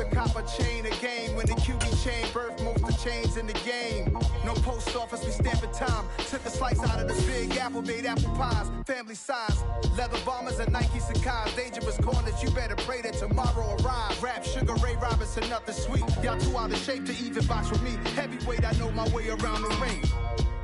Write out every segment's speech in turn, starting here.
to cop a chain of game. When the QB chain birthed most of chains in the game. No post office, we stamping time. Took a slice out of the big apple, made apple pies. Family size, leather bombers and Nike Sacai's. Dangerous corners, you better pray that tomorrow arrives. Rap, Sugar Ray Robinson, nothing sweet. Y'all too out of shape to even box with me. Heavyweight, I know my way around the ring.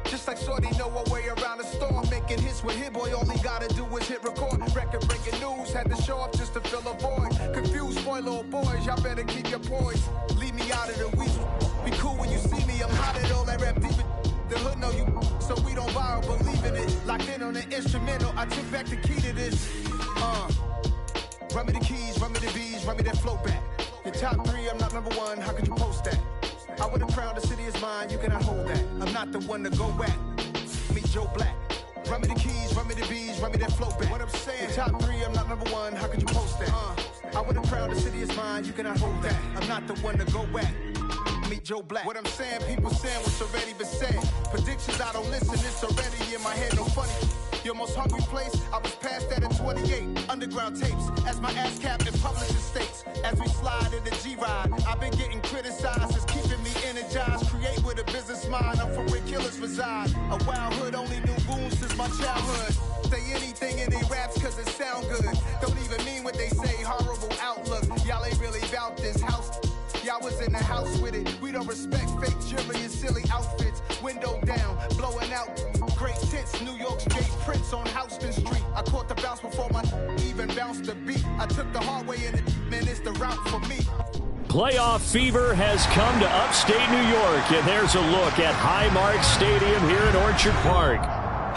Just like Shorty know her way around the storm. Making hits with Hit Boy, all he gotta do is hit record. Record breaking news, had to show up just to fill a void. Confused boy, little boys, y'all better keep your poise. Leave me out of the weasel. Be cool when you see me, I'm hot at all that rap deep. The hood know you, so we don't borrow, believe in it. Locked in on the instrumental, I took back the key to this. Run me the keys, run me the B's, run me that flow back. Your top 3, I'm not number 1, how could you post that? I would have crowned the city is mine, you cannot hold that. I'm not the one to go back. Meet Joe Black. Run me the keys, run me the B's, run me that flow back. What I'm saying, top 3, I'm not number 1, how could you post that? I would have crowned the city is mine, you cannot hold that. I'm not the one to go back. Meet Joe Black. What I'm saying, people saying what's already been said. Predictions, I don't listen, it's already in my head, no funny. Your most hungry place, I was past that at 28. Underground tapes, as my ass captain publishes states. As we slide in the G-Ride, I've been getting criticized, it's keeping me energized. Create with a business mind, I'm from where killers reside. A wild hood, only knew goons since my childhood. Say anything in they raps cause it sound good. Don't even mean what they say, horrible outlook. Y'all ain't really about this house. Y'all was in the house with it. We don't respect fake jewelry and silly outfits. Window down, blowing out great tits. New York's Jay Prince on Houston Street. I caught the bounce before my even bounced the beat. I took the hard way in it, man, it's the route for me. Playoff fever has come to upstate New York, and there's a look at Highmark Stadium here in Orchard Park.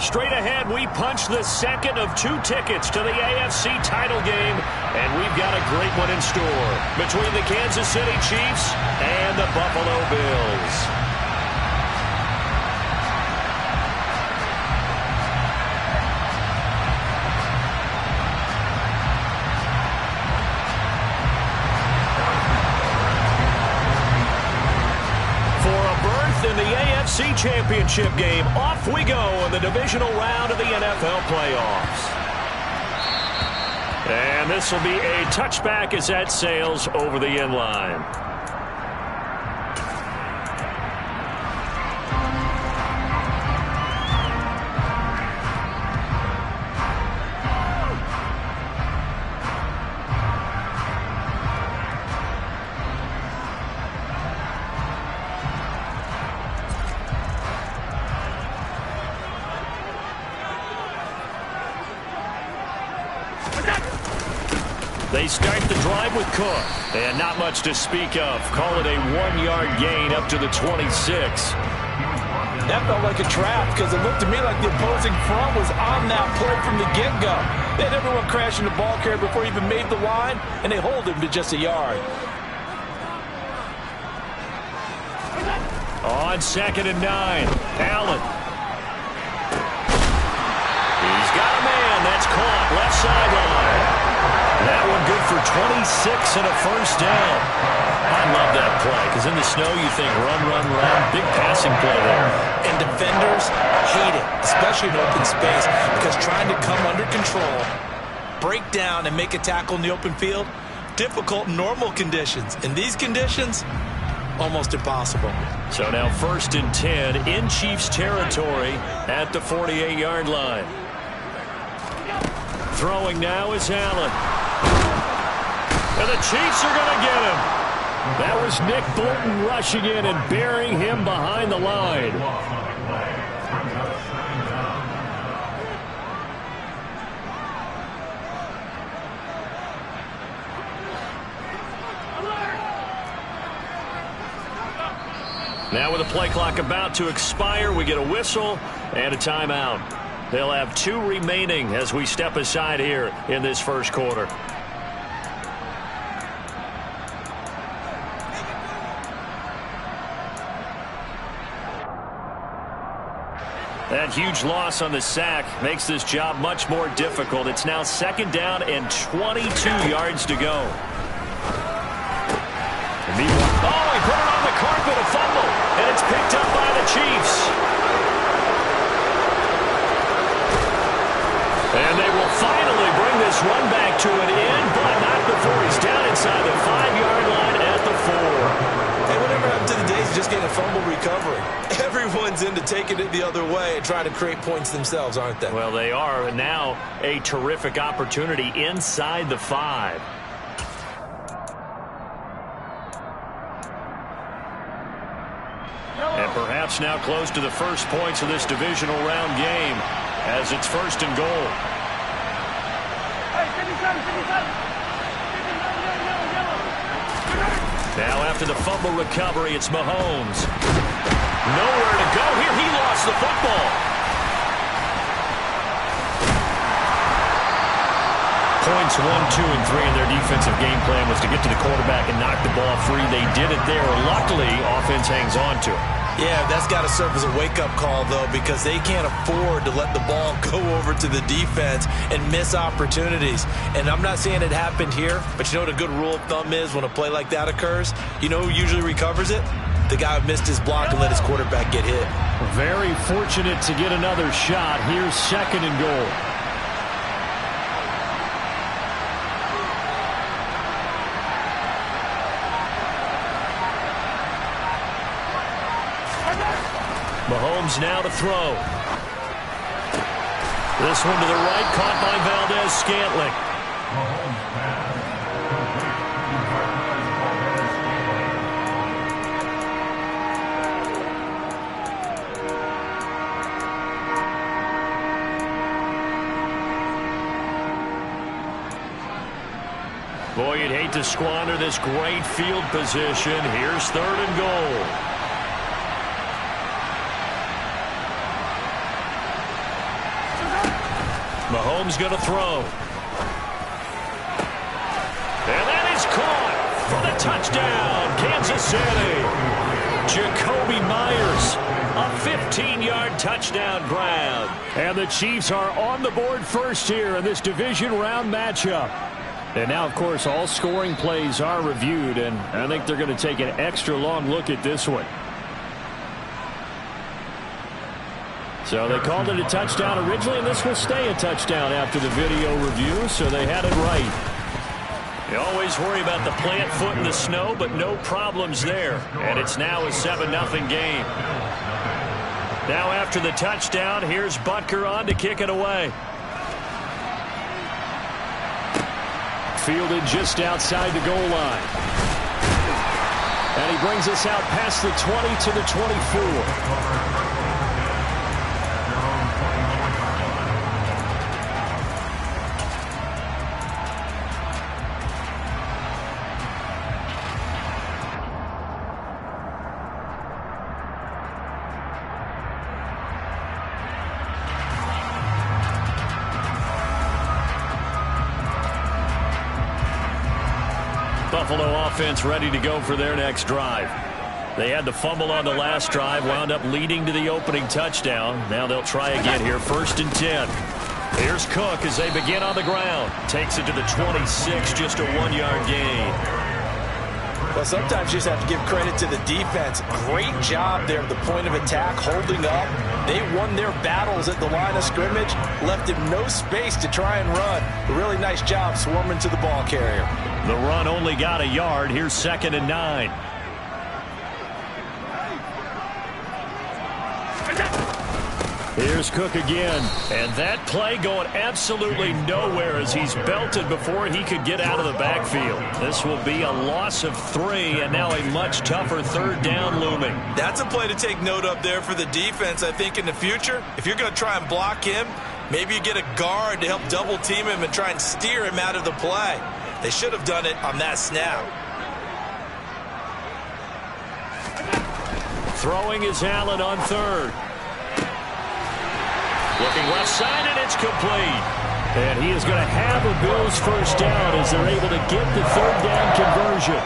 Straight ahead, we punch the second of 2 tickets to the AFC title game, and we've got a great one in store between the Kansas City Chiefs and the Buffalo Bills. In the AFC Championship game, off we go in the divisional round of the NFL playoffs. And this will be a touchback as that sails over the end line. They start the drive with Cook, and not much to speak of. Call it a 1-yard gain up to the 26. That felt like a trap because it looked to me like the opposing front was on that play from the get-go. They had everyone crashing the ball carrier before he even made the line, and they hold him to just a yard. On 2nd and 9, Allen. He's got a man. That's caught. Left sideline. That one good for 26 and a first down. I love that play because in the snow you think run, run, run. Big passing play there. And defenders hate it, especially in open space, because trying to come under control, break down, and make a tackle in the open field, difficult in normal conditions. In these conditions, almost impossible. So now 1st and 10 in Chiefs territory at the 48-yard line. Throwing now is Allen. And the Chiefs are going to get him. That was Nick Bolton rushing in and burying him behind the line. Now with the play clock about to expire, we get a whistle and a timeout. They'll have 2 remaining as we step aside here in this first quarter. That huge loss on the sack makes this job much more difficult. It's now 2nd down and 22 yards to go. Oh, he put it on the carpet, a fumble, and it's picked up by the Chiefs. And they will finally bring this one back to an end, but not before he's down inside the 5-yard line at leans into taking it the other way and trying to create points themselves, aren't they? Well, they are. And now a terrific opportunity inside the 5. And perhaps now close to the first points of this divisional round game as it's 1st and goal. Now after the fumble recovery, it's Mahomes. Nowhere to go here. He lost the football. Points 1, 2, and 3 in their defensive game plan was to get to the quarterback and knock the ball free. They did it there. Luckily, offense hangs on to it. Yeah, that's got to serve as a wake-up call, though, because they can't afford to let the ball go over to the defense and miss opportunities. And I'm not saying it happened here, but you know what a good rule of thumb is when a play like that occurs? You know who usually recovers it? The guy who missed his block and let his quarterback get hit. Very fortunate to get another shot. Here's 2nd and goal. Mahomes now to throw. This one to the right, caught by Valdez-Scantling. Boy, you'd hate to squander this great field position. Here's 3rd and goal. Mahomes going to throw. And that is caught for the touchdown, Kansas City. Jakobi Meyers, a 15-yard touchdown grab. And the Chiefs are on the board first here in this division round matchup. And now, of course, all scoring plays are reviewed, and I think they're going to take an extra long look at this one. So they called it a touchdown originally, and this will stay a touchdown after the video review, so they had it right. You always worry about the plant foot in the snow, but no problems there. And it's now a 7-0 game. Now after the touchdown, here's Butker on to kick it away. Fielded just outside the goal line. And he brings us out past the 20 to the 24. Buffalo offense ready to go for their next drive. They had the fumble on the last drive, wound up leading to the opening touchdown. Now they'll try again here, 1st and 10. Here's Cook as they begin on the ground. Takes it to the 26, just a 1-yard gain. Well, sometimes you just have to give credit to the defense. Great job there at the point of attack, holding up. They won their battles at the line of scrimmage, left him no space to try and run. A really nice job swarming to the ball carrier. The run only got a yard. Here's 2nd and 9. Here's Cook again. And that play going absolutely nowhere as he's belted before he could get out of the backfield. This will be a loss of 3 and now a much tougher 3rd down looming. That's a play to take note of there for the defense, I think, in the future. If you're going to try and block him, maybe you get a guard to help double team him and try and steer him out of the play. They should have done it on that snap. Throwing is Allen on 3rd. Looking left side, and it's complete. And he is going to have a Bills first down as they're able to get the 3rd down conversion.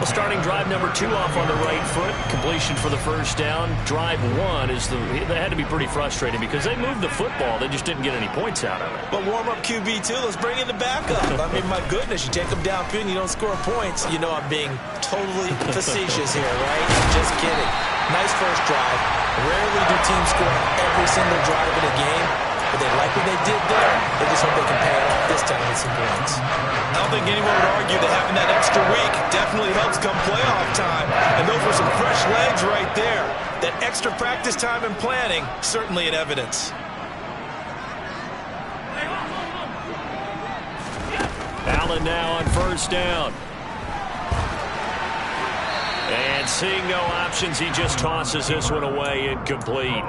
Well, starting drive number 2 off on the right foot. Completion for the first down. Drive 1 is that had to be pretty frustrating because they moved the football. They just didn't get any points out of it. But warm-up QB, too. Let's bring in the backup. I mean, my goodness, you take them downfield and you don't score points. You know I'm being totally facetious here, right? Just kidding. Nice first drive. Rarely do teams score every single drive in a game, but they like what they did there. They just hope they can pay it off this time with some points. I don't think anyone would argue that having that extra week definitely helps come playoff time. And those were some fresh legs right there. That extra practice time and planning, certainly in evidence. Allen now on first down. And seeing no options, he just tosses this one away, incomplete.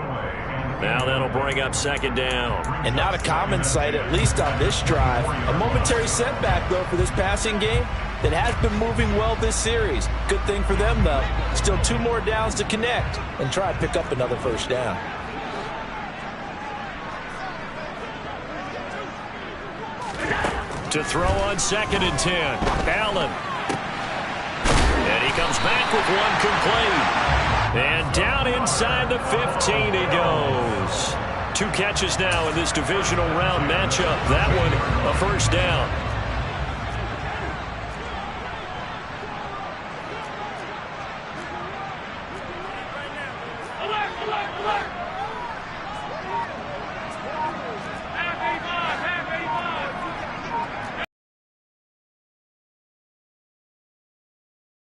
Now that'll bring up second down. And not a common sight, at least on this drive. A momentary setback, though, for this passing game that has been moving well this series. Good thing for them, though. Still 2 more downs to connect and try to pick up another first down. To throw on 2nd and 10. Allen. And he comes back with one complete. And down inside the 15 he goes. 2 catches now in this divisional round matchup. That one a first down.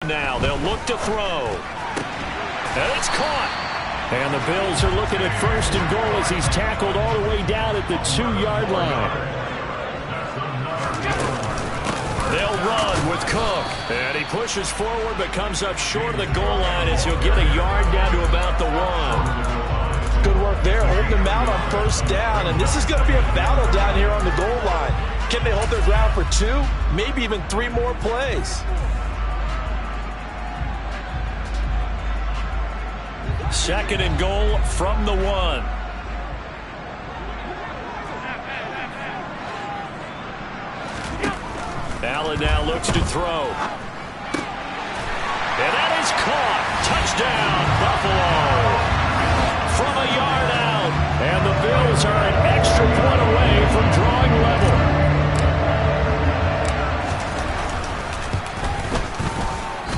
Now they'll look to throw. And it's caught. And the Bills are looking at 1st and goal as he's tackled all the way down at the 2-yard line. They'll run with Cook. And he pushes forward but comes up short of the goal line as he'll get a yard down to about the 1. Good work there, holding them out on first down. And this is going to be a battle down here on the goal line. Can they hold their ground for 2, maybe even 3 more plays? 2nd and goal from the 1. Allen now looks to throw. And that is caught. Touchdown, Buffalo. From a yard out. And the Bills are an extra point away from drawing level.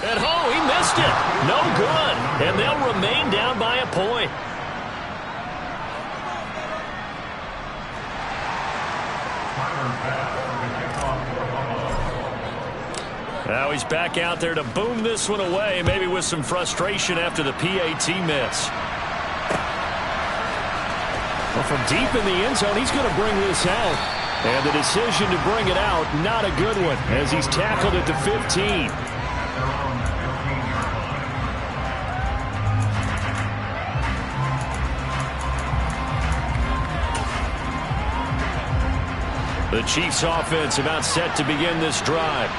At home, he missed it. No good. And they'll remain down by a point. Now he's back out there to boom this one away, maybe with some frustration after the PAT miss. Well, from deep in the end zone, he's going to bring this out. And the decision to bring it out, not a good one, as he's tackled at the 15. The Chiefs offense about set to begin this drive.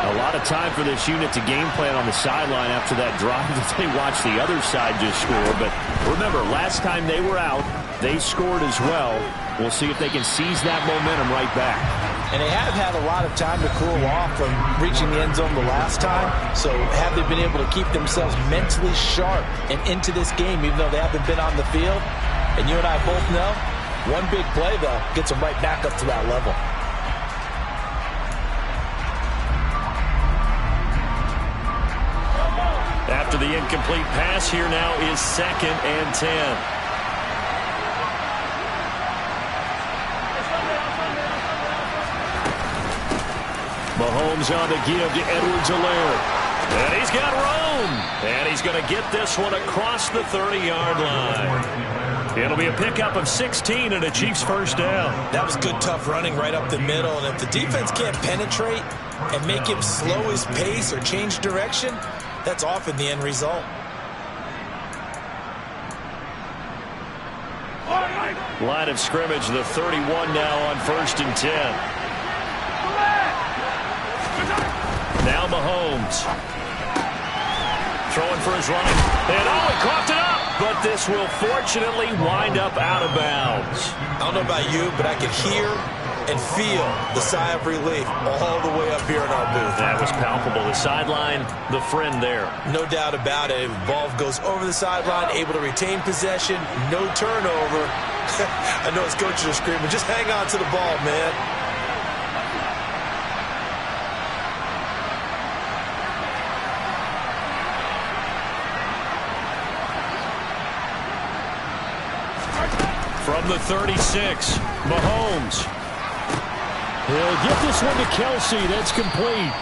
A lot of time for this unit to game plan on the sideline after that drive that they watched the other side just score. But remember, last time they were out, they scored as well. We'll see if they can seize that momentum right back. And they have had a lot of time to cool off from reaching the end zone the last time. So have they been able to keep themselves mentally sharp and into this game, even though they haven't been on the field? And you and I both know, one big play, though, gets them right back up to that level. After the incomplete pass, here now is 2nd and 10. Mahomes on the give to Edwards-Helaire. And he's got room. And he's going to get this one across the 30-yard line. It'll be a pickup of 16 and a Chiefs first down. That was good, tough running right up the middle. And if the defense can't penetrate and make him slow his pace or change direction, that's often the end result. Line of scrimmage, the 31 now on 1st and 10. Now Mahomes. Throwing for his running. And oh, he coughed it up. But this will fortunately wind up out of bounds. I don't know about you, but I can hear and feel the sigh of relief all the way up here in our booth. That was palpable. The sideline, the friend there. No doubt about it. Ball goes over the sideline, able to retain possession, no turnover. I know his coaches are screaming, just hang on to the ball, man. From the 36, Mahomes. He'll get this one to Kelsey. That's complete.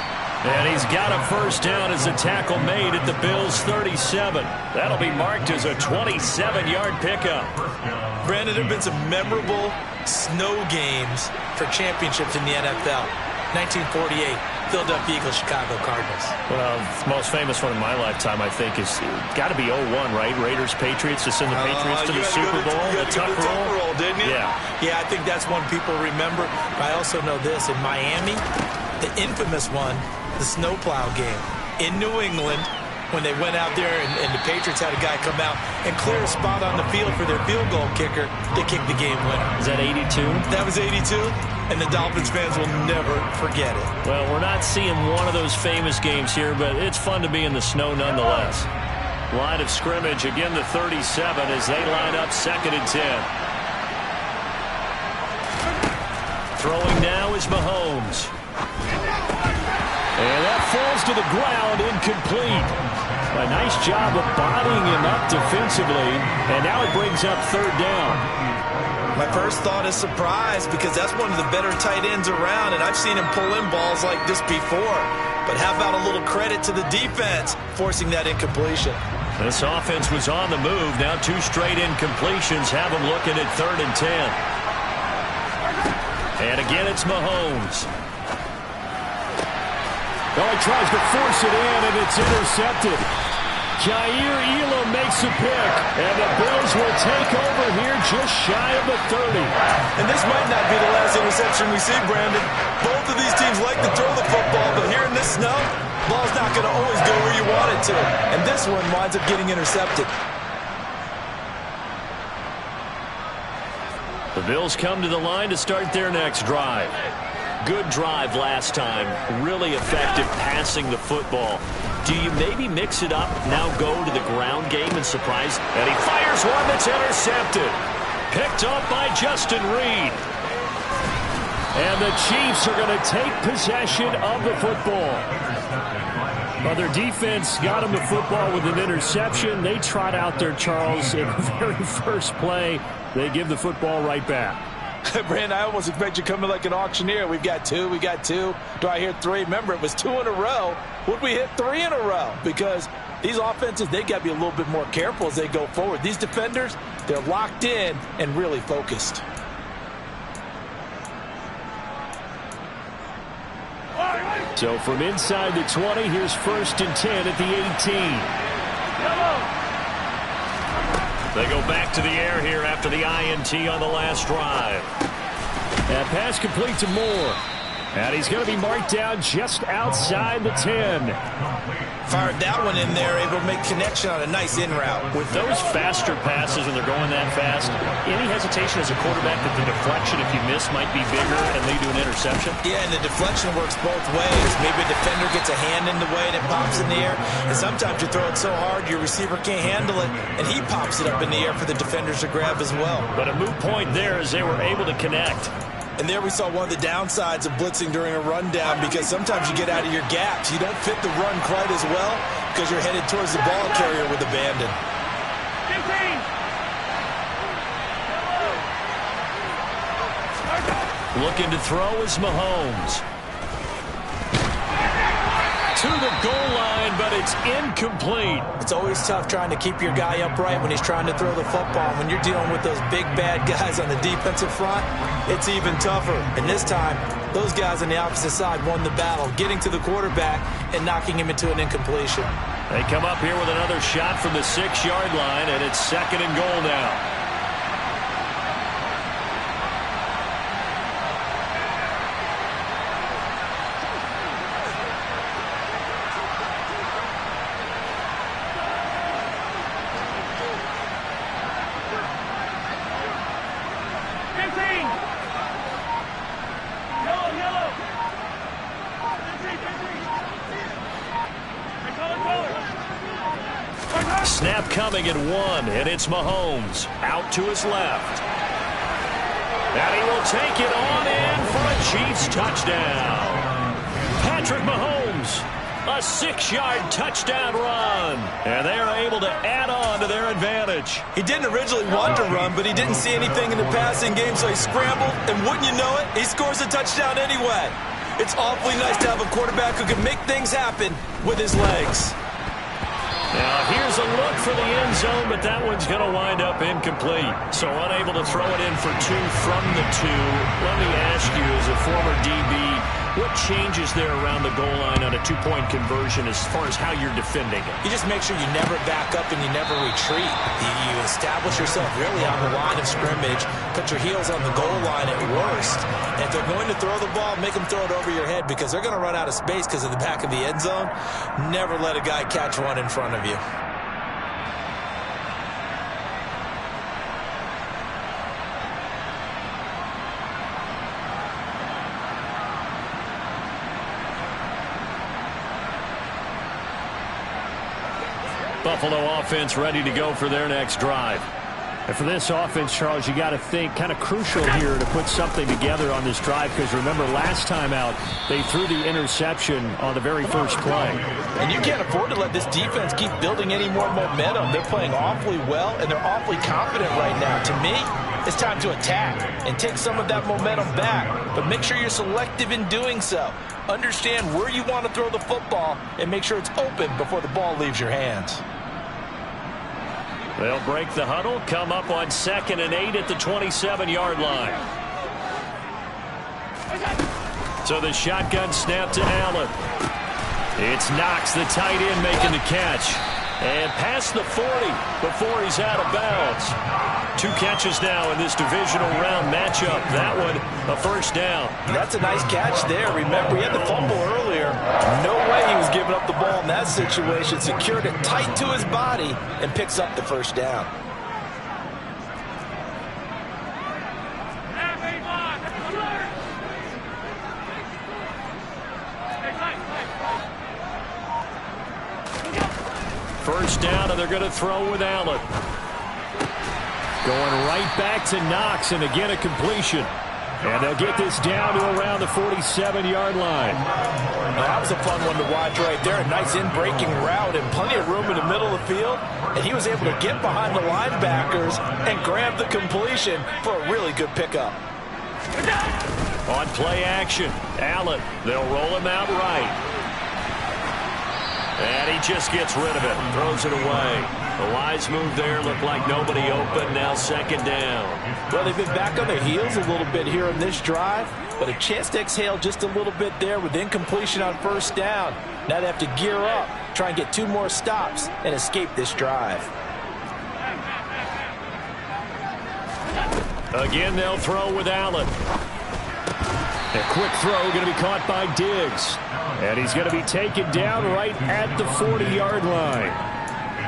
And he's got a first down as the tackle made at the Bills' 37. That'll be marked as a 27-yard pickup. Brandon, there have been some memorable snow games for championships in the NFL. 1948, Philadelphia Eagles, Chicago Cardinals. Well, the most famous one in my lifetime, I think, is got to be 01, right? Raiders, Patriots, to send the Patriots to the Super Bowl. The tuck roll, didn't you? Yeah. Yeah, I think that's one people remember. But I also know this. In Miami, the infamous one, the snowplow game. In New England, when they went out there and the Patriots had a guy come out and clear a spot on the field for their field goal kicker, they kicked the game winner. Is that 82? That was 82, and the Dolphins fans will never forget it. Well, we're not seeing one of those famous games here, but it's fun to be in the snow nonetheless. Line of scrimmage, again the 37 as they line up 2nd and 10. Throwing now is Mahomes. And that falls to the ground, incomplete. A nice job of bodying him up defensively, and now it brings up 3rd down. My first thought is surprise, because that's one of the better tight ends around, and I've seen him pull in balls like this before. But how about a little credit to the defense forcing that incompletion? This offense was on the move. Now 2 straight incompletions have them looking at 3rd and 10. And again, it's Mahomes. Well, he tries to force it in, and it's intercepted. Jair Elam makes a pick, and the Bills will take over here just shy of the 30. And this might not be the last interception we see, Brandon. Both of these teams like to throw the football, but here in this snow, ball's not going to always go where you want it to. And this one winds up getting intercepted. The Bills come to the line to start their next drive. Good drive last time. Really effective passing the football. Do you maybe mix it up, now go to the ground game and surprise? And he fires one that's intercepted. Picked up by Justin Reed. And the Chiefs are going to take possession of the football. Well, their defense got them the football with an interception. They trot out there, Charles, in the very first play. They give the football right back. Brandon, I almost expect you coming like an auctioneer. We've got 2, we got 2. Do I hear 3? Remember, it was 2 in a row. Would we hit 3 in a row? Because these offenses, they got to be a little bit more careful as they go forward. These defenders, they're locked in and really focused. So from inside the 20, here's 1st and 10 at the 18. They go back to the air here after the INT on the last drive. And pass complete to Moore. And he's going to be marked down just outside the 10. Fired that one in there, able to make connection on a nice in route. With those faster passes when they're going that fast, any hesitation as a quarterback that the deflection, if you miss, might be bigger and lead to an interception? Yeah, and the deflection works both ways. Maybe a defender gets a hand in the way and it pops in the air. And sometimes you throw it so hard your receiver can't handle it, and he pops it up in the air for the defenders to grab as well. But a moot point there as they were able to connect. And there we saw one of the downsides of blitzing during a rundown, because sometimes you get out of your gaps. You don't fit the run quite as well because you're headed towards the ball carrier with abandon. 15. Looking to throw is Mahomes. To the goal line, but it's incomplete. It's always tough trying to keep your guy upright when he's trying to throw the football. When you're dealing with those big, bad guys on the defensive front, it's even tougher. And this time, those guys on the opposite side won the battle, getting to the quarterback and knocking him into an incompletion. They come up here with another shot from the 6-yard line, and it's 2nd and goal now. Snap coming at 1, and it's Mahomes out to his left. And he will take it on in for a Chiefs touchdown. Patrick Mahomes, a 6-yard touchdown run. And they are able to add on to their advantage. He didn't originally want to run, but he didn't see anything in the passing game, so he scrambled, and wouldn't you know it, he scores a touchdown anyway. It's awfully nice to have a quarterback who can make things happen with his legs. Now here's a look for the end zone, but that one's going to wind up incomplete. So unable to throw it in for 2 from the 2. Let me ask you, as a former DB, what changes there around the goal line on a 2-point conversion as far as how you're defending it? You just make sure you never back up and you never retreat. You establish yourself really on the line of scrimmage, put your heels on the goal line at worst. And if they're going to throw the ball, make them throw it over your head because they're going to run out of space because of the back of the end zone. Never let a guy catch one in front of you. Buffalo offense ready to go for their next drive. And for this offense, Charles, you got to think kind of crucial here to put something together on this drive because remember last time out they threw the interception on the very first play. And you can't afford to let this defense keep building any more momentum. They're playing awfully well and they're awfully confident right now. To me, it's time to attack and take some of that momentum back, but make sure you're selective in doing so. Understand where you want to throw the football and make sure it's open before the ball leaves your hands. They'll break the huddle, come up on 2nd and 8 at the 27-yard line. So the shotgun snap to Allen. It's Knox, the tight end, making the catch. And past the 40 before he's out of bounds. 2 catches now in this divisional round matchup. That one, a first down. That's a nice catch there. Remember, he had the fumble earlier. No way he was giving up the ball in that situation. Secured it tight to his body and picks up the first down. First down, and they're going to throw with Allen. Going right back to Knox, and again a completion. And they'll get this down to around the 47-yard line. Well, that was a fun one to watch right there. A nice in-breaking route and plenty of room in the middle of the field. And he was able to get behind the linebackers and grab the completion for a really good pickup. On play action, Allen. They'll roll him out right. And he just gets rid of it, throws it away. The wise move there, looked like nobody open, now 2nd down. Well, they've been back on their heels a little bit here in this drive, but a chance to exhale just a little bit there with incompletion on first down. Now they have to gear up, try and get 2 more stops and escape this drive. Again, they'll throw with Allen. A quick throw going to be caught by Diggs. And he's going to be taken down right at the 40-yard line.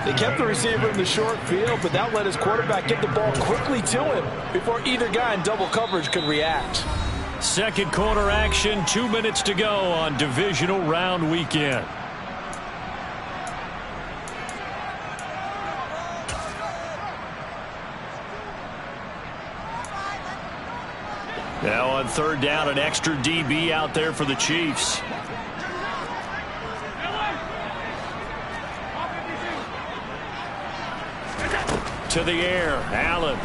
They kept the receiver in the short field, but that let his quarterback get the ball quickly to him before either guy in double coverage could react. Second quarter action, 2 minutes to go on divisional round weekend. Now on 3rd down, an extra DB out there for the Chiefs. To the air, Allen.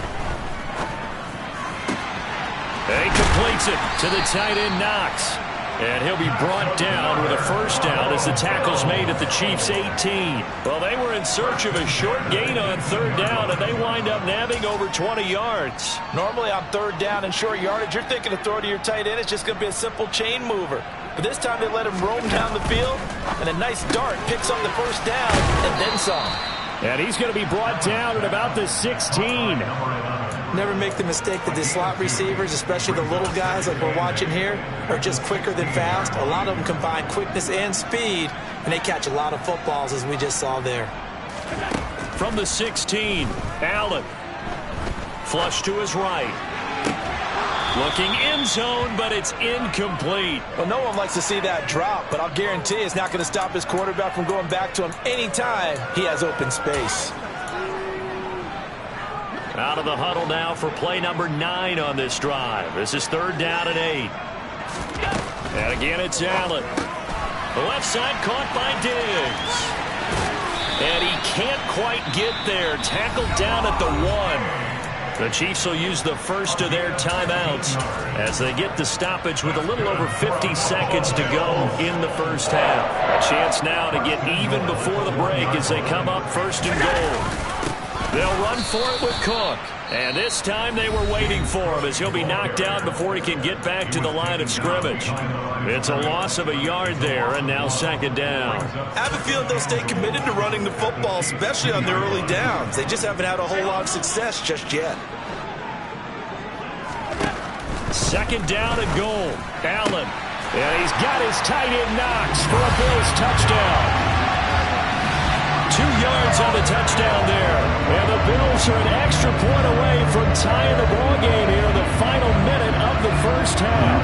He completes it to the tight end, Knox. And he'll be brought down with a first down as the tackle's made at the Chiefs' 18. Well, they were in search of a short gain on 3rd down, and they wind up nabbing over 20 yards. Normally on 3rd down and short yardage, you're thinking to throw to your tight end. It's just going to be a simple chain mover. But this time they let him roam down the field, and a nice dart picks up the first down and then some. And he's going to be brought down at about the 16. Never make the mistake that the slot receivers, especially the little guys like we're watching here, are just quicker than fast. A lot of them combine quickness and speed, and they catch a lot of footballs, as we just saw there. From the 16, Allen. Flush to his right. Looking end zone, but it's incomplete. Well, no one likes to see that drop, but I'll guarantee it's not going to stop his quarterback from going back to him anytime he has open space. Out of the huddle now for play number 9 on this drive. This is 3rd down and 8. And again, it's Allen. The left side caught by Diggs. And he can't quite get there. Tackled down at the 1. The Chiefs will use the first of their timeouts as they get the stoppage with a little over 50 seconds to go in the first half. A chance now to get even before the break as they come up first and goal. They'll run for it with Cook. And this time they were waiting for him as he'll be knocked out before he can get back to the line of scrimmage. It's a loss of a yard there, and now second down. I have a feeling they'll stay committed to running the football, especially on their early downs. They just haven't had a whole lot of success just yet. Second down and goal. Allen. And he's got his tight end Knox for a Bills touchdown. 2 yards on the touchdown there. And the Bills are an extra point away from tying the ball game here in the final minute of the first half.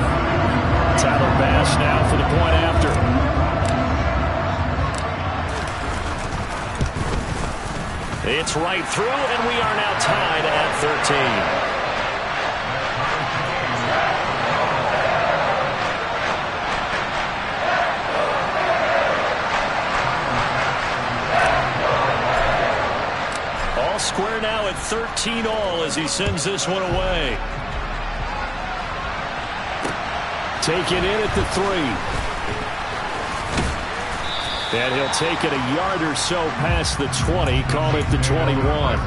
Tyler Bass now for the point after. It's right through, and we are now tied at 13. Square now at 13 all as he sends this one away. Taken in at the 3. And he'll take it a yard or so past the 20, call it the 21.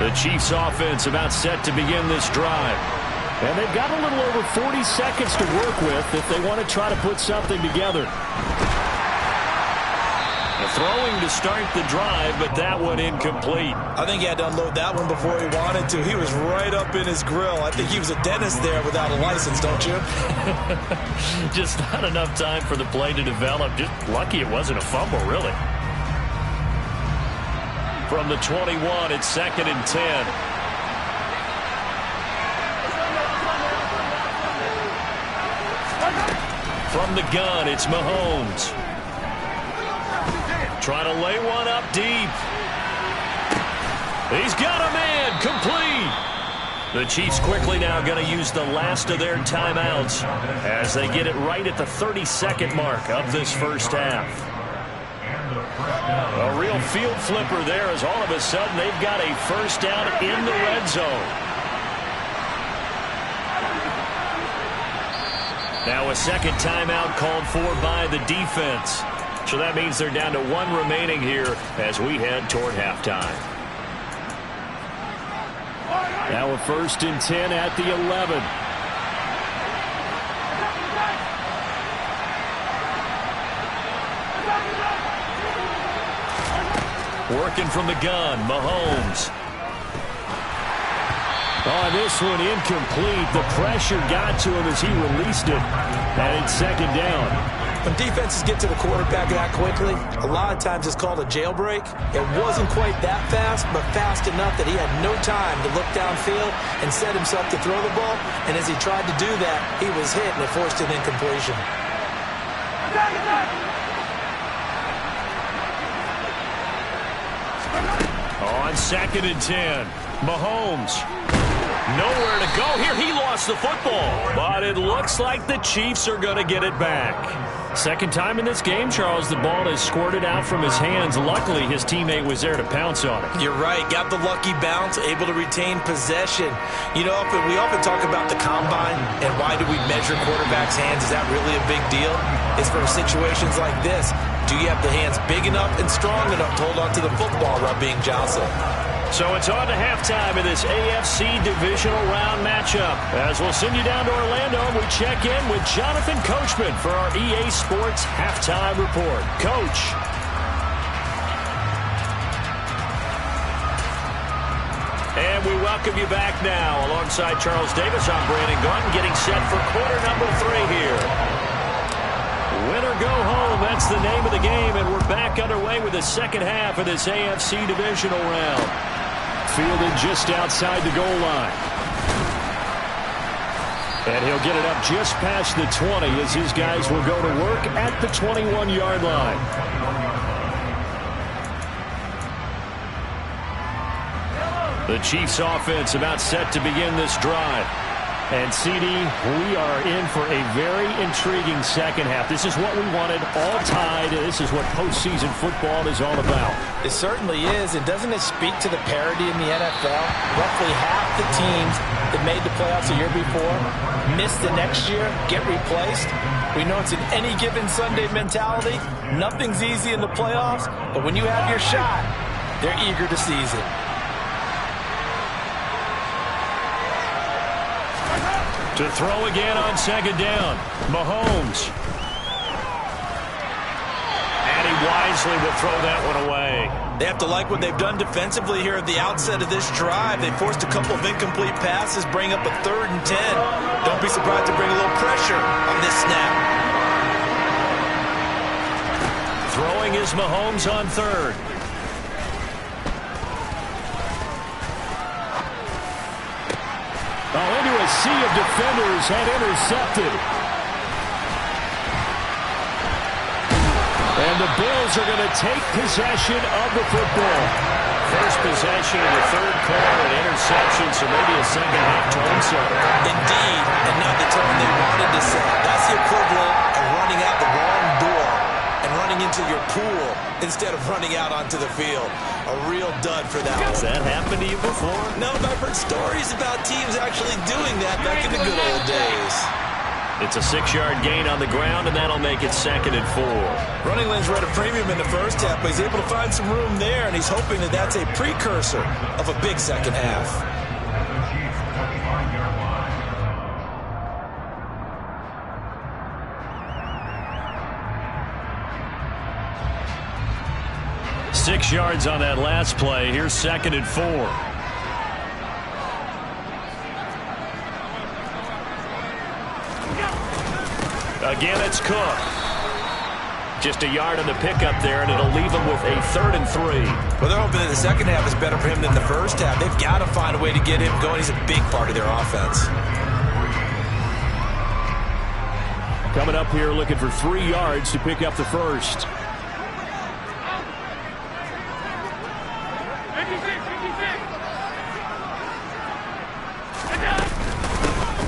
The Chiefs offense about set to begin this drive. And they've got a little over 40 seconds to work with if they want to try to put something together. Throwing to start the drive, but that one incomplete. I think he had to unload that one before he wanted to. He was right up in his grill. I think he was a dentist there without a license, don't you? Just not enough time for the play to develop. Just lucky it wasn't a fumble, really. From the 21, it's 2nd and 10. From the gun, it's Mahomes. Trying to lay one up deep. He's got a man, complete. The Chiefs quickly now going to use the last of their timeouts as they get it right at the 30-second mark of this first half. A real field flipper there as all of a sudden they've got a first down in the red zone. Now a second timeout called for by the defense. So that means they're down to 1 remaining here as we head toward halftime. Now a 1st and 10 at the 11. Working from the gun, Mahomes. Oh, this one incomplete. The pressure got to him as he released it. And it's 2nd down. When defenses get to the quarterback that quickly, a lot of times it's called a jailbreak. It wasn't quite that fast, but fast enough that he had no time to look downfield and set himself to throw the ball. And as he tried to do that, he was hit and it forced an incompletion. On 2nd and 10, Mahomes. Nowhere to go here. He lost the football. But it looks like the Chiefs are going to get it back. Second time in this game, Charles, the ball has squirted out from his hands. Luckily, his teammate was there to pounce on it. You're right. Got the lucky bounce, able to retain possession. You know, we often talk about the combine and why do we measure quarterbacks' hands. Is that really a big deal? It's for situations like this. Do you have the hands big enough and strong enough to hold on to the football without being jostled? So it's on to halftime in this AFC divisional round matchup. As we'll send you down to Orlando, we check in with Jonathan Coachman for our EA Sports Halftime Report. Coach. And we welcome you back now. Alongside Charles Davis, I'm Brandon Gaudin, getting set for quarter number 3 here. Win or go home, that's the name of the game, and we're back underway with the second half of this AFC divisional round. Fielded just outside the goal line. And he'll get it up just past the 20 as his guys will go to work at the 21-yard line. The Chiefs offense about set to begin this drive. And CD, we are in for a very intriguing second half. This is what we wanted, all tied. This is what postseason football is all about. It certainly is. And doesn't it speak to the parity in the NFL? Roughly half the teams that made the playoffs a year before miss the next year, get replaced. We know it's an any given Sunday mentality. Nothing's easy in the playoffs, but when you have your shot, they're eager to seize it. To throw again on second down, Mahomes. And he wisely will throw that one away. They have to like what they've done defensively here at the outset of this drive. They forced a couple of incomplete passes, bring up a 3rd and 10. Don't be surprised to bring a little pressure on this snap. Throwing is Mahomes on 3rd. Into a sea of defenders and intercepted. And the Bills are going to take possession of the football. First possession of the 3rd quarter, an interception, so maybe a second half tone setter. Indeed, and not the tone they wanted to set. That's the equivalent of running out the wrong door and running into your pool instead of running out onto the field. A real dud for that one. Has that happened to you before? No, but I've heard stories about teams actually doing that back in the good old days. It's a 6-yard gain on the ground, and that'll make it 2nd and 4. Running lanes were at a premium in the first half, but he's able to find some room there, and he's hoping that that's a precursor of a big second half. 6 yards on that last play. Here's 2nd and 4. Again, it's Cook. Just a yard on the pickup there, and it'll leave them with a 3rd and 3. Well, they're hoping that the second half is better for him than the first half. They've got to find a way to get him going. He's a big part of their offense. Coming up here looking for 3 yards to pick up the first.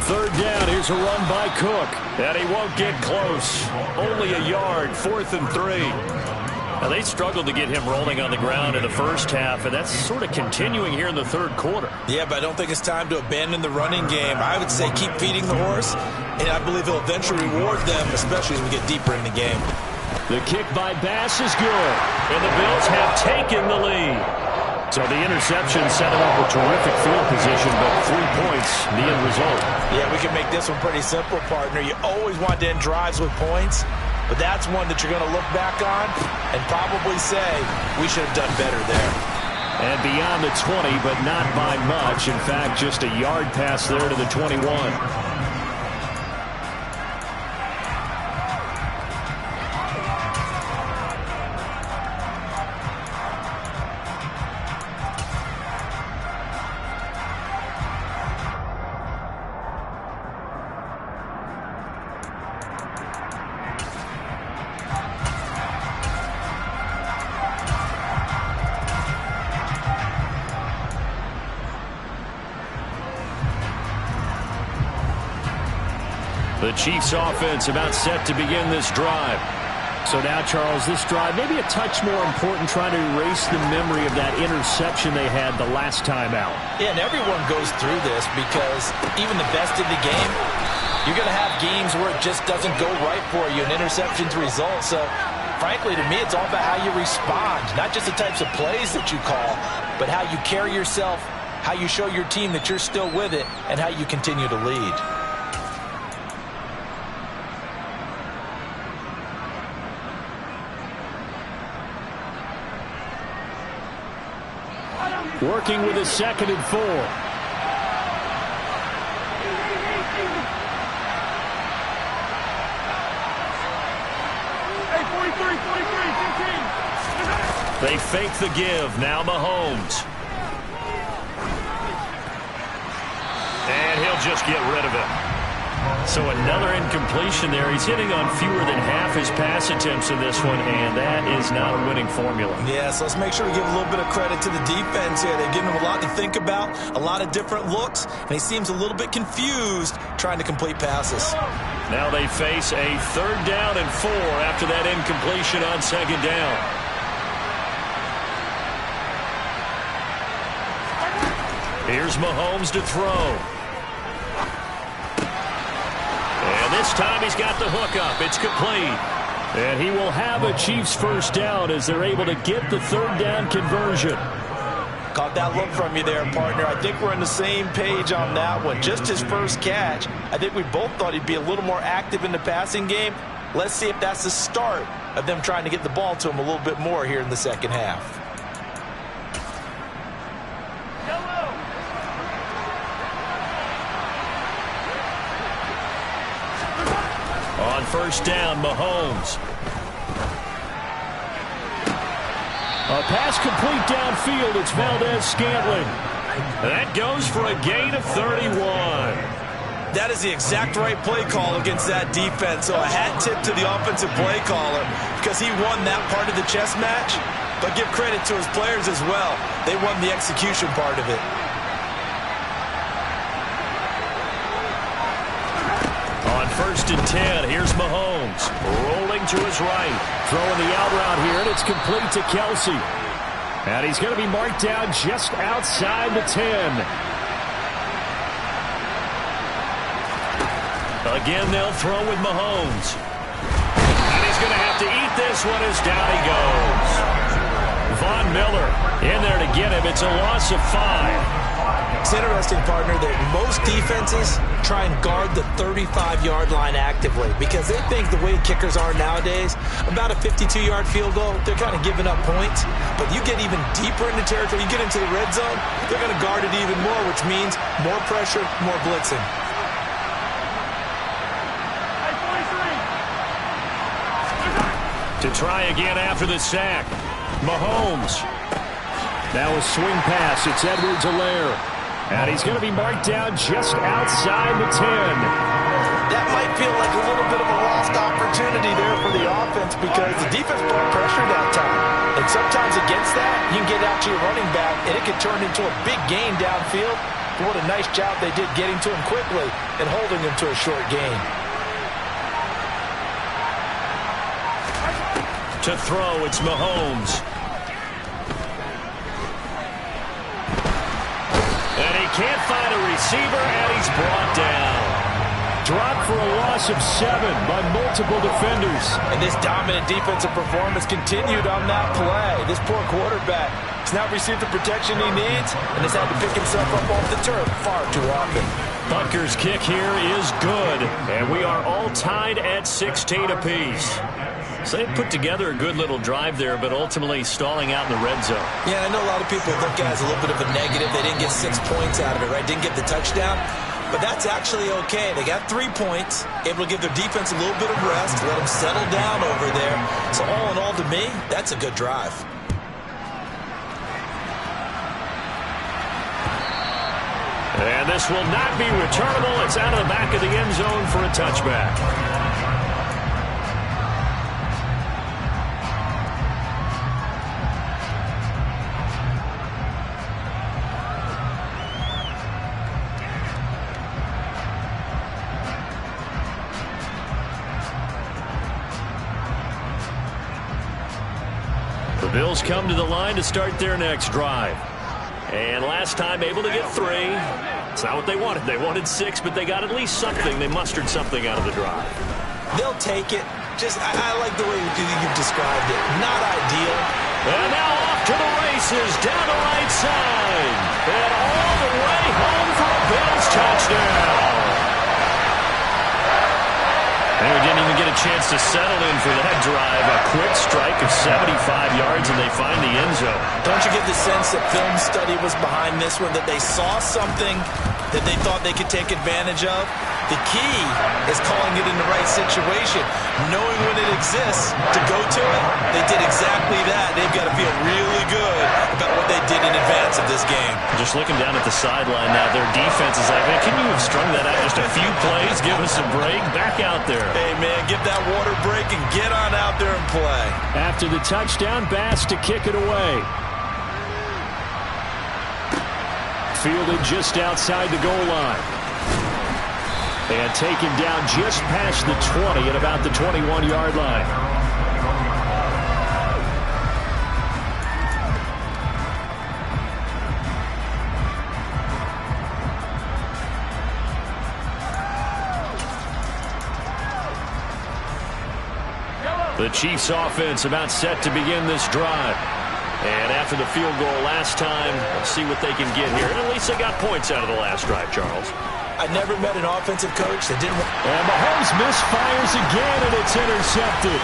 3rd down, here's a run by Cook. And he won't get close. Only a yard, 4th and 3. Now, they struggled to get him rolling on the ground in the first half, and that's sort of continuing here in the 3rd quarter. Yeah, but I don't think it's time to abandon the running game. I would say keep feeding the horse, and I believe he'll eventually reward them, especially as we get deeper in the game. The kick by Bass is good, and the Bills have taken the lead. So the interception set him up with terrific field position, but 3 points, the end result. Yeah, we can make this one pretty simple, partner. You always want to end drives with points, but that's one that you're going to look back on and probably say, we should have done better there. And beyond the 20, but not by much. In fact, just a yard pass there to the 21. The Chiefs offense about set to begin this drive. So now, Charles, this drive maybe a touch more important, trying to erase the memory of that interception they had the last time out. Yeah, and everyone goes through this because even the best in the game, you're going to have games where it just doesn't go right for you, and interceptions result. So, frankly, to me, it's all about how you respond, not just the types of plays that you call, but how you carry yourself, how you show your team that you're still with it, and how you continue to lead. Working with a 2nd and 4. They fake the give. Now Mahomes. And he'll just get rid of it. So another incompletion there. He's hitting on fewer than half his pass attempts in this one, and that is not a winning formula. Yeah, so let's make sure we give a little bit of credit to the defense here. They've given him a lot to think about, a lot of different looks, and he seems a little bit confused trying to complete passes. Now they face a 3rd down and 4 after that incompletion on 2nd down. Here's Mahomes to throw. And this time he's got the hook up. It's complete. And he will have a Chiefs first down as they're able to get the 3rd down conversion. Caught that look from you there, partner. I think we're on the same page on that one. Just his first catch. I think we both thought he'd be a little more active in the passing game. Let's see if that's the start of them trying to get the ball to him a little bit more here in the second half. On 1st down, Mahomes. A pass complete downfield. It's Valdez-Scantling. That goes for a gain of 31. That is the exact right play call against that defense. So a hat tip to the offensive play caller because he won that part of the chess match. But give credit to his players as well. They won the execution part of it. On 1st and 10, here's Mahomes. Rolling to his right. Throwing the out route here, and it's complete to Kelsey. And he's going to be marked down just outside the 10. Again, they'll throw with Mahomes. And he's going to have to eat this one as down he goes. Von Miller in there to get him. It's a loss of 5. It's interesting, partner, that most defenses try and guard the 35-yard line actively because they think the way kickers are nowadays, about a 52-yard field goal, they're kind of giving up points. But you get even deeper into territory, you get into the red zone, they're going to guard it even more, which means more pressure, more blitzing. To try again after the sack. Mahomes. Now a swing pass. It's Edwards-Helaire. And he's going to be marked down just outside the 10. That might feel like a little bit of a lost opportunity there for the offense because the defense brought pressure that time. And sometimes against that, you can get out to your running back, and it can turn into a big gain downfield. But what a nice job they did getting to him quickly and holding him to a short gain. To throw, it's Mahomes. And he can't find a receiver, and he's brought down. Dropped for a loss of 7 by multiple defenders. And this dominant defensive performance continued on that play. This poor quarterback has not received the protection he needs and has had to pick himself up off the turf far too often. Butker's kick here is good, and we are all tied at 16 apiece. So they put together a good little drive there, but ultimately stalling out in the red zone. Yeah, I know a lot of people look at it as a little bit of a negative. They didn't get 6 points out of it, right? Didn't get the touchdown. But that's actually okay. They got 3 points, able to give their defense a little bit of rest, let them settle down over there. So all in all, to me, that's a good drive. And this will not be returnable. It's out of the back of the end zone for a touchback. The Bills come to the line to start their next drive. And last time able to get 3. It's not what they wanted. They wanted 6, but they got at least something. They mustered something out of the drive. They'll take it. I like the way you've described it. Not ideal. And now off to the races down the right side. And all the way home for a Bills touchdown. And we didn't even get a chance to settle in for that drive. A quick strike of 75 yards, and they find the end zone. Don't you get the sense that film study was behind this one, that they saw something that they thought they could take advantage of? The key is calling it in the right situation, knowing when it exists to go to it. They did exactly that. They've got to feel really good about what they did in advance of this game. Just looking down at the sideline now, their defense is like, man, can you have strung that out just a few plays? Give us a break. Back out there. Hey, man, give that water break and get on out there and play. After the touchdown, Bass to kick it away. Fielded just outside the goal line. And taken down just past the 20 at about the 21-yard line. The Chiefs offense about set to begin this drive. And after the field goal last time, let's see what they can get here. And at least they got points out of the last drive, Charles. I never met an offensive coach that didn't... And Mahomes misfires again, and it's intercepted.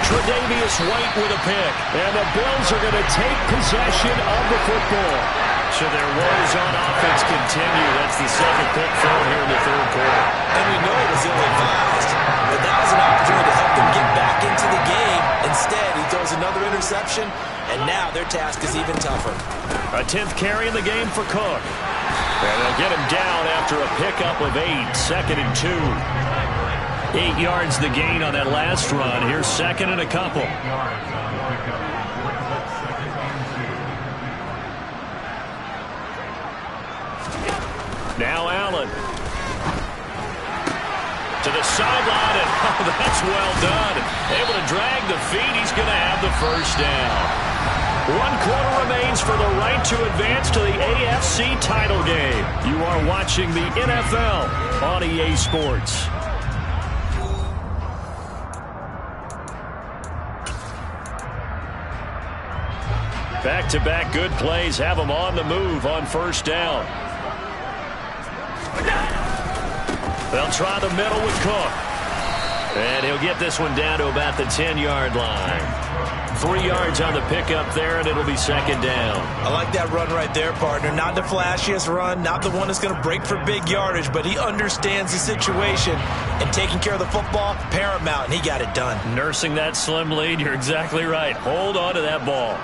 Tre'Davious White with a pick. And the Bills are going to take possession of the football. So their woes on offense continue. That's the second pick thrown here in the third quarter. And we know it was ill-advised, but that was an opportunity to help them get back into the game. Instead, he throws another interception, and now their task is even tougher. A 10th carry in the game for Cook. And they'll get him down after a pickup of 8, 2nd and 2. 8 yards the gain on that last run. Here's 2nd and a couple. Now Allen. To the sideline, and that's well done. Able to drag the feet. He's going to have the first down. 1 quarter remains for the right to advance to the AFC title game. You are watching the NFL on EA Sports. Back-to-back good plays have them on the move on first down. They'll try the middle with Cook. And he'll get this one down to about the 10-yard line. 3 yards on the pickup there, and it'll be 2nd down. I like that run right there, partner. Not the flashiest run, not the one that's going to break for big yardage, but he understands the situation, and taking care of the football, paramount, and he got it done. Nursing that slim lead, you're exactly right. Hold on to that ball.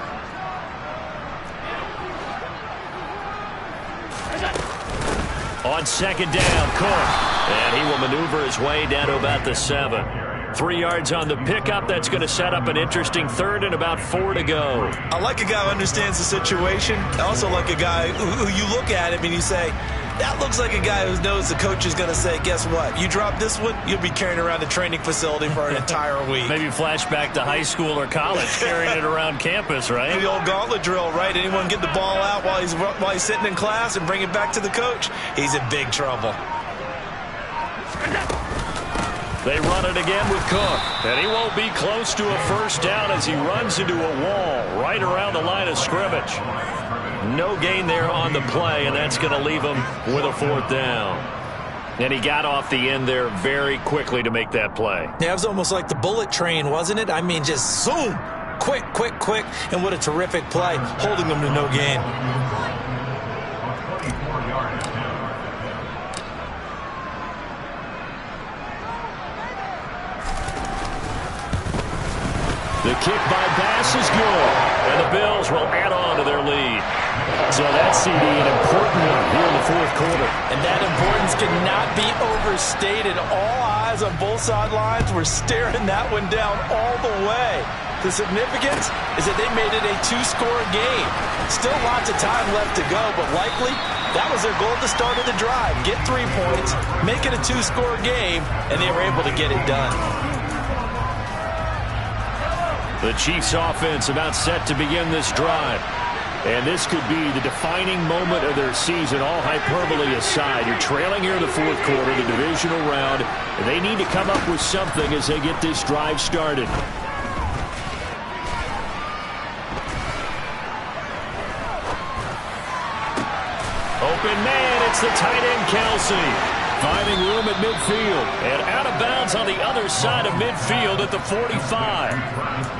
On 2nd down, Cook. And he will maneuver his way down to about the 7. 3 yards on the pickup. That's going to set up an interesting 3rd and about 4 to go. I like a guy who understands the situation. I also like a guy who you look at him and you say, that looks like a guy who knows the coach is going to say, guess what? You drop this one, you'll be carrying around the training facility for an entire week. Maybe flashback to high school or college, carrying it around campus, right? The old gauntlet drill, right? Anyone get the ball out while he's sitting in class and bring it back to the coach? He's in big trouble. They run it again with Cook, and he won't be close to a first down as he runs into a wall right around the line of scrimmage. No gain there on the play, and that's going to leave him with a 4th down. And he got off the end there very quickly to make that play. Yeah, it was almost like the bullet train, wasn't it? I mean, just zoom, quick, quick, quick, and what a terrific play, holding them to no gain. The kick by Bass is good, and the Bills will add on to their lead. So that CD, an important one here in the 4th quarter. And that importance cannot be overstated. All eyes on both sidelines were staring that one down all the way. The significance is that they made it a 2-score game. Still lots of time left to go, but likely that was their goal at the start of the drive. Get 3 points, make it a 2-score game, and they were able to get it done. The Chiefs offense about set to begin this drive. And this could be the defining moment of their season, all hyperbole aside. You're trailing here in the 4th quarter, the divisional round, and they need to come up with something as they get this drive started. Open man, it's the tight end Kelsey. Finding room at midfield. And out of bounds on the other side of midfield at the 45.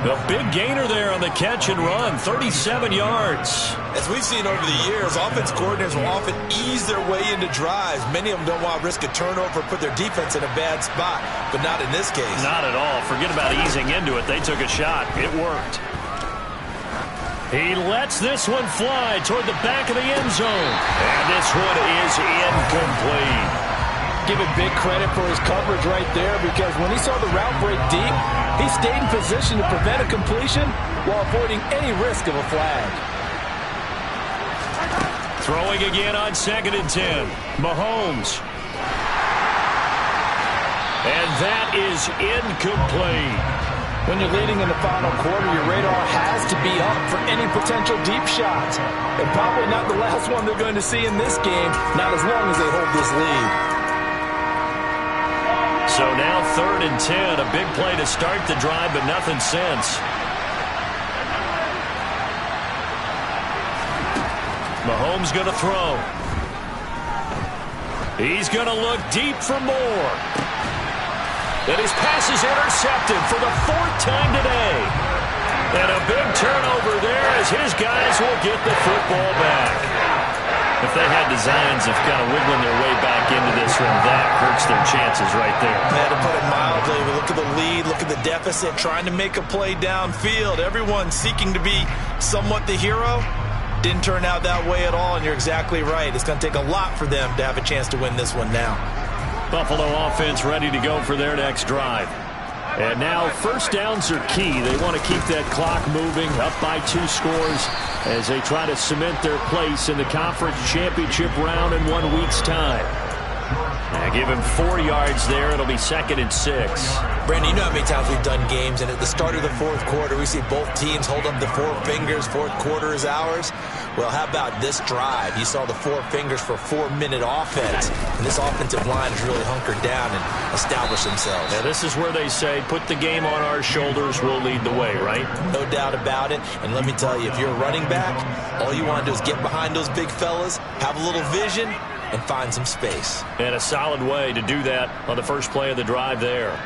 A big gainer there on the catch and run, 37 yards. As we've seen over the years, offense coordinators will often ease their way into drives. Many of them don't want to risk a turnover or put their defense in a bad spot, but not in this case. Not at all. Forget about easing into it. They took a shot. It worked. He lets this one fly toward the back of the end zone. And this one is incomplete. Give him big credit for his coverage right there, because when he saw the route break deep, he stayed in position to prevent a completion while avoiding any risk of a flag. Throwing again on 2nd and 10. Mahomes. And that is incomplete. When you're leading in the final quarter, your radar has to be up for any potential deep shots. And probably not the last one they're going to see in this game, not as long as they hold this lead. So now 3rd and 10, a big play to start the drive, but nothing since. Mahomes going to throw. He's going to look deep for more. And his pass is intercepted for the 4th time today. And a big turnover there as his guys will get the football back. If they had designs of kind of wiggling their way back into this one, that hurts their chances right there. Man, to put it mildly, we look at the lead, look at the deficit, trying to make a play downfield. Everyone seeking to be somewhat the hero. Didn't turn out that way at all, and you're exactly right. It's going to take a lot for them to have a chance to win this one now. Buffalo offense ready to go for their next drive. And now first downs are key. They want to keep that clock moving, up by 2 scores as they try to cement their place in the conference championship round in 1 week's time. Now give him 4 yards there. It'll be 2nd and 6. Brandon, you know how many times we've done games, and at the start of the 4th quarter, we see both teams hold up the 4 fingers. 4th quarter is ours. Well, how about this drive? You saw the 4 fingers for 4-minute offense, and this offensive line has really hunkered down and established themselves. Now, this is where they say, put the game on our shoulders, we'll lead the way, right? No doubt about it. And let me tell you, if you're a running back, all you want to do is get behind those big fellas, have a little vision, and find some space. And a solid way to do that on the first play of the drive there.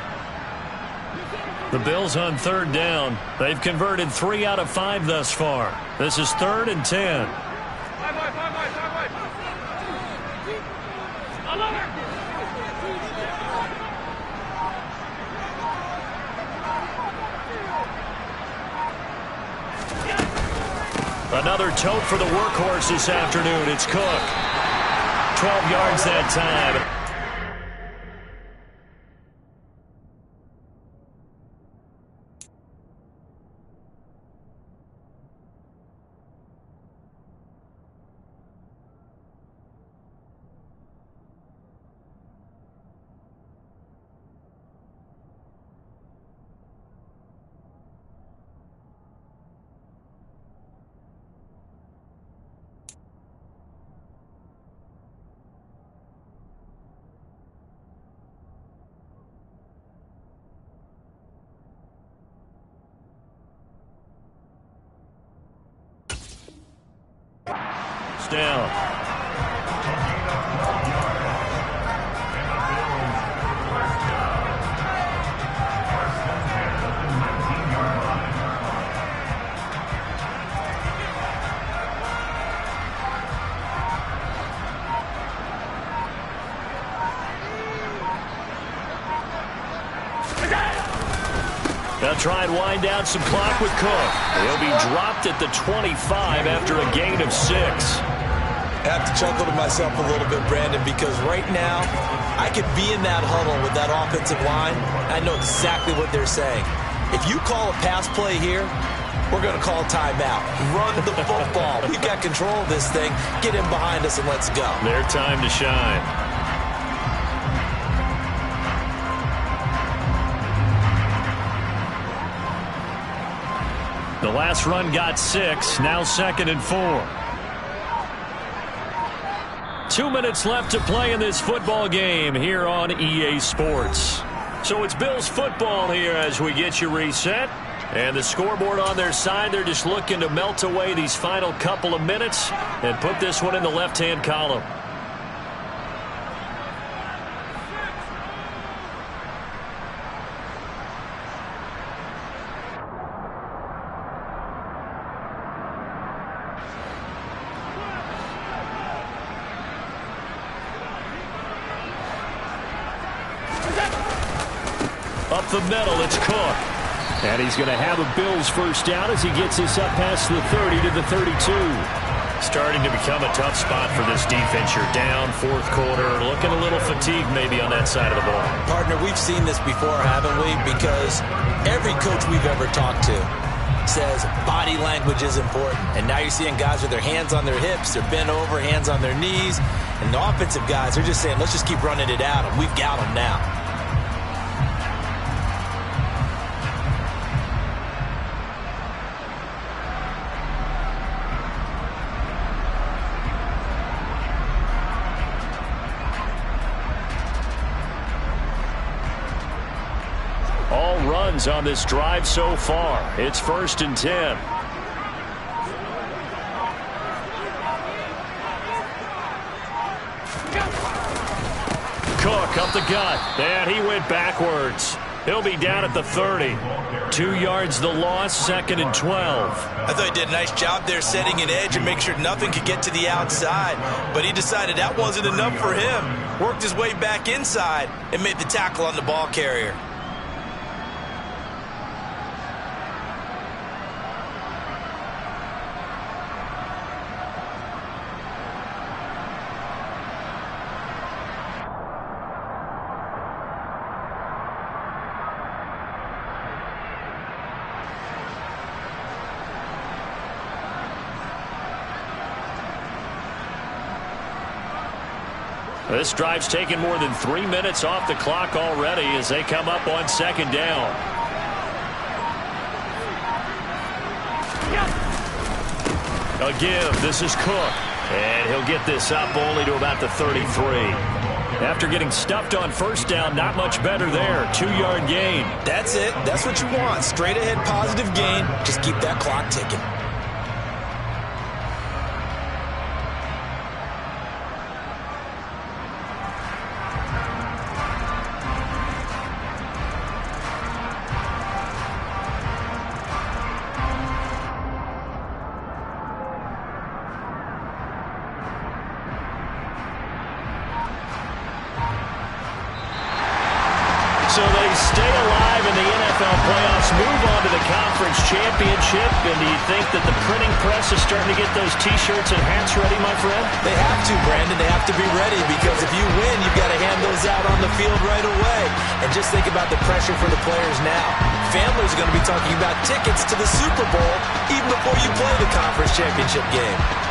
The Bills on 3rd down. They've converted 3 out of 5 thus far. This is 3rd and 10. Another tote for the workhorse this afternoon. It's Cook. 12 yards that time. Down. They'll try and wind down some clock with Cook. He'll be dropped at the 25 after a gain of 6. I have to chuckle to myself a little bit, Brandon, because right now I could be in that huddle with that offensive line. I know exactly what they're saying. If you call a pass play here, we're going to call timeout. Run the football. We've got control of this thing. Get in behind us and let's go. Their time to shine. The last run got 6. Now 2nd and 4. 2 minutes left to play in this football game here on EA Sports. So it's Bills football here as we get you reset. And the scoreboard on their side, they're just looking to melt away these final couple of minutes and put this one in the left-hand column. Up the middle, it's Cook. And he's going to have a Bills first down as he gets us up past the 30 to the 32. Starting to become a tough spot for this defense. You're down fourth quarter, looking a little fatigued maybe on that side of the ball. Partner, we've seen this before, haven't we? Because every coach we've ever talked to says body language is important. And now you're seeing guys with their hands on their hips, they're bent over, hands on their knees. And the offensive guys are just saying, let's just keep running it out, and we've got them now. All runs on this drive so far. It's 1st and 10. Cook up the gut, and he went backwards. He'll be down at the 30. 2 yards the loss, 2nd and 12. I thought he did a nice job there setting an edge and make sure nothing could get to the outside. But he decided that wasn't enough for him. Worked his way back inside and made the tackle on the ball carrier. This drive's taken more than 3 minutes off the clock already as they come up on 2nd down. Again, this is Cook. And he'll get this up only to about the 33. After getting stuffed on 1st down, not much better there. 2-yard gain. That's it. That's what you want. Straight ahead positive gain. Just keep that clock ticking. So they stay alive in the NFL playoffs, move on to the conference championship. And do you think that the printing press is starting to get those T-shirts and hats ready, my friend? They have to, Brandon. They have to be ready because if you win, you've got to hand those out on the field right away. And just think about the pressure for the players now. Families are going to be talking about tickets to the Super Bowl even before you play the conference championship game.